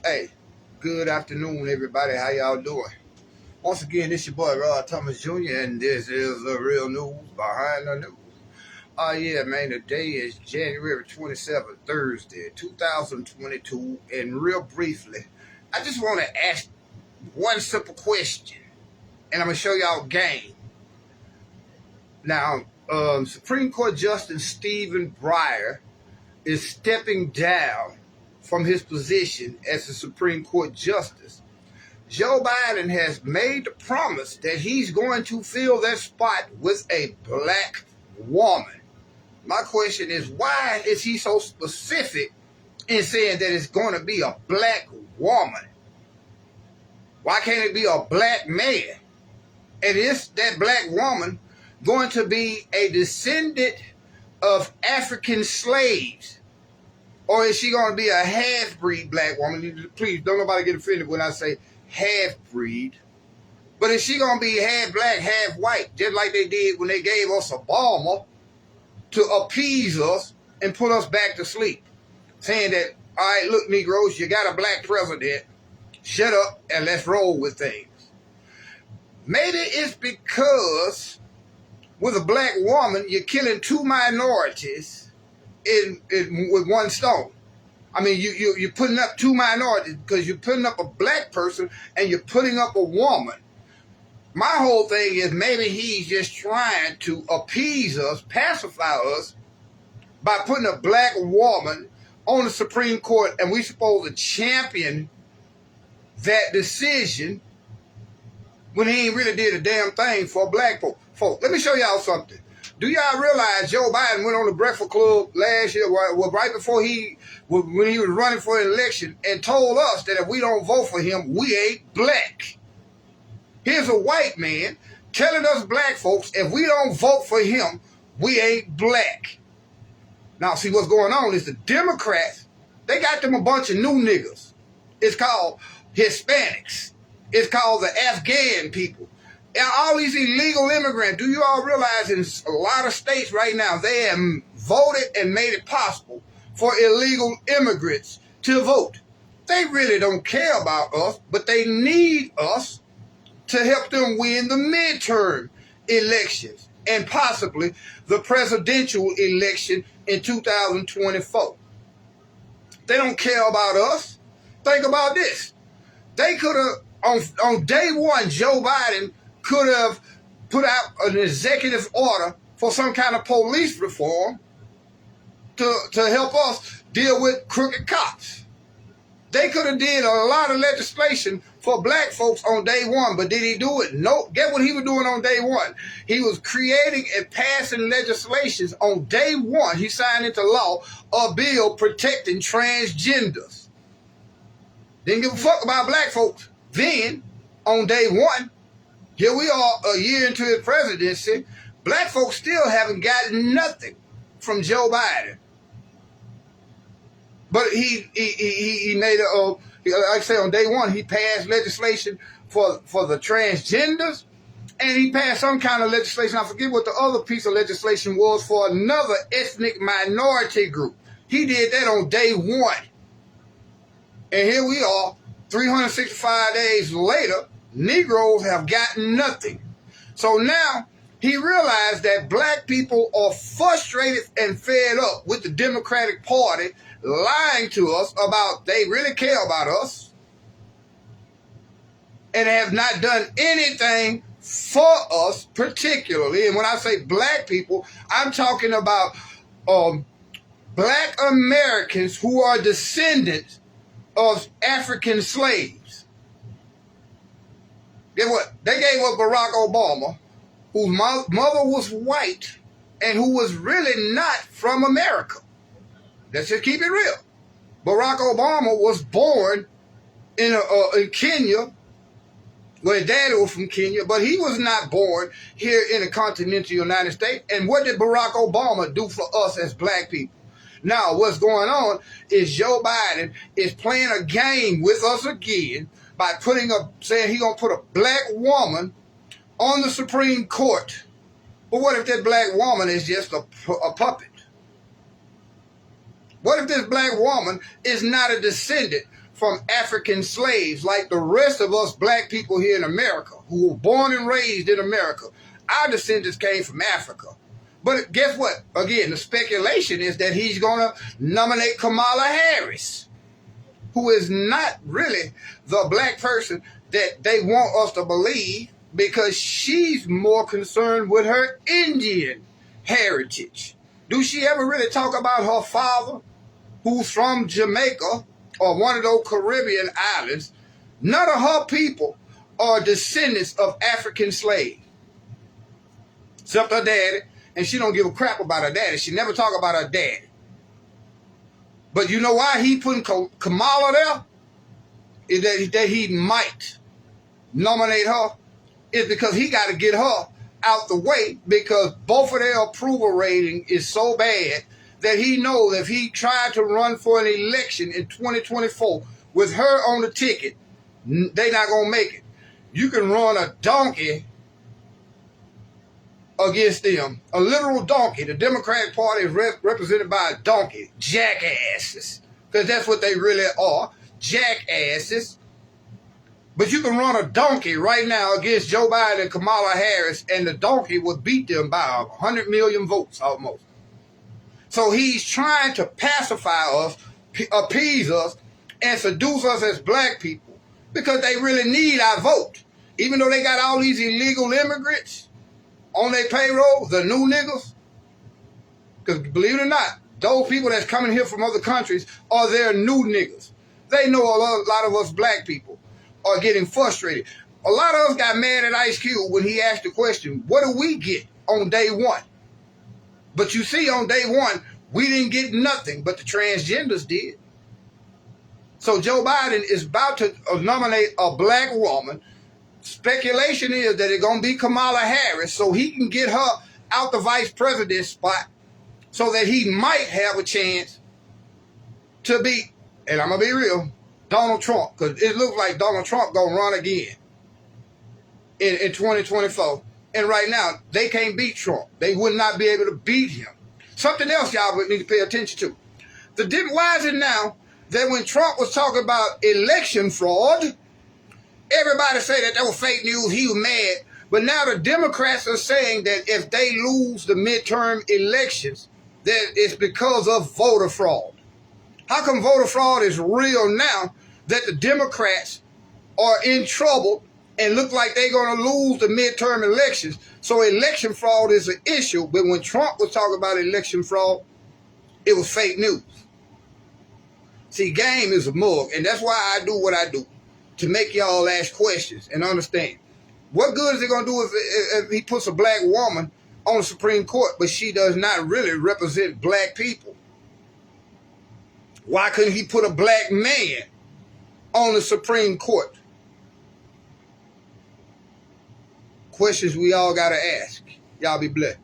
Hey, good afternoon, everybody. How y'all doing? Once again, this your boy Rod Thomas Jr., and this is the real news behind the news. Oh, yeah, man, today is January 27th, Thursday, 2022, and real briefly, I just want to ask one simple question, and I'm going to show y'all game. Now, Supreme Court Justice Stephen Breyer is stepping down from his position as the Supreme Court Justice. Joe Biden has made the promise that he's going to fill that spot with a black woman. My question is, why is he so specific in saying that it's going to be a black woman? Why can't it be a black man? And is that black woman going to be a descendant of African slaves? Or is she going to be a half-breed black woman? Please, don't nobody get offended when I say half-breed. But is she going to be half black, half white, just like they did when they gave us Obama to appease us and put us back to sleep? Saying that, all right, look, Negroes, you got a black president. Shut up and let's roll with things. Maybe it's because with a black woman, you're killing two minorities with one stone. I mean, you're putting up two minorities because you're putting up a black person and you're putting up a woman. My whole thing is maybe he's just trying to appease us, pacify us by putting a black woman on the Supreme Court, and we're supposed to champion that decision when he ain't really did a damn thing for black folk. Let me show y'all something. Do y'all realize Joe Biden went on the Breakfast Club last year, right before when he was running for an election, and told us that if we don't vote for him, we ain't black. Here's a white man telling us black folks, if we don't vote for him, we ain't black. Now, see what's going on is the Democrats, they got them a bunch of new niggas. It's called Hispanics. It's called the Afghan people. And all these illegal immigrants, do you all realize in a lot of states right now, they have voted and made it possible for illegal immigrants to vote. They really don't care about us, but they need us to help them win the midterm elections and possibly the presidential election in 2024. They don't care about us. Think about this. They could have, on day one, Joe Biden could have put out an executive order for some kind of police reform to help us deal with crooked cops. They could have did a lot of legislation for black folks on day one, but did he do it? No. Get what he was doing on day one. He was creating and passing legislations on day one. He signed into law a bill protecting transgenders. Didn't give a fuck about black folks. Then, on day one, here we are a year into his presidency, black folks still haven't gotten nothing from Joe Biden. But he made like I say, on day one, he passed legislation for the transgenders, and he passed some kind of legislation. I forget what the other piece of legislation was for another ethnic minority group. He did that on day one. And here we are, 365 days later, Negroes have gotten nothing. So now he realized that black people are frustrated and fed up with the Democratic Party lying to us about they really care about us and have not done anything for us particularly. And when I say black people, I'm talking about black Americans who are descendants of African slaves. Get what? They gave up Barack Obama, whose mother was white and who was really not from America. Let's just keep it real. Barack Obama was born in Kenya. Well, his daddy was from Kenya, but he was not born here in the continental United States. And what did Barack Obama do for us as black people? Now, what's going on is Joe Biden is playing a game with us again by saying he's going to put a black woman on the Supreme Court. But what if that black woman is just a puppet? What if this black woman is not a descendant from African slaves like the rest of us black people here in America who were born and raised in America. Our descendants came from Africa. But guess what? Again, the speculation is that he's going to nominate Kamala Harris, who is not really the black person that they want us to believe, because she's more concerned with her Indian heritage. Do she ever really talk about her father, who's from Jamaica or one of those Caribbean islands? None of her people are descendants of African slaves, except her daddy, and she don't give a crap about her daddy. She never talk about her daddy. But you know why he putting Kamala there? Is that he might nominate her? Is because he got to get her out the way, because both of their approval rating is so bad that he knows if he tried to run for an election in 2024 with her on the ticket, they not going to make it. You can run a donkey against them, a literal donkey. The Democratic Party is represented by a donkey, jackasses, because that's what they really are, jackasses. But you can run a donkey right now against Joe Biden and Kamala Harris, and the donkey would beat them by 100 million votes almost. So he's trying to pacify us, appease us, and seduce us as black people, because they really need our vote. Even though they got all these illegal immigrants on their payroll, the new niggas, because believe it or not, those people that's coming here from other countries are their new niggas. They know a lot of us black people are getting frustrated. A lot of us got mad at Ice Cube when he asked the question, what do we get on day one? But you see, on day one, we didn't get nothing, but the transgenders did. So Joe Biden is about to nominate a black woman. Speculation is that it's going to be Kamala Harris, so he can get her out the vice president spot so that he might have a chance to beat, and I'm going to be real, Donald Trump, because it looks like Donald Trump going to run again in 2024. And right now, they can't beat Trump. They would not be able to beat him. Something else y'all would need to pay attention to. Why is it now that when Trump was talking about election fraud, everybody said that was fake news, he was mad. But now the Democrats are saying that if they lose the midterm elections, that it's because of voter fraud. How come voter fraud is real now that the Democrats are in trouble and look like they're going to lose the midterm elections? So election fraud is an issue, but when Trump was talking about election fraud, it was fake news. See, game is a mug, and that's why I do what I do, to make y'all ask questions and understand. What good is it going to do if he puts a black woman on the Supreme Court, but she does not really represent black people? Why couldn't he put a black man on the Supreme Court? Questions we all got to ask. Y'all be blessed.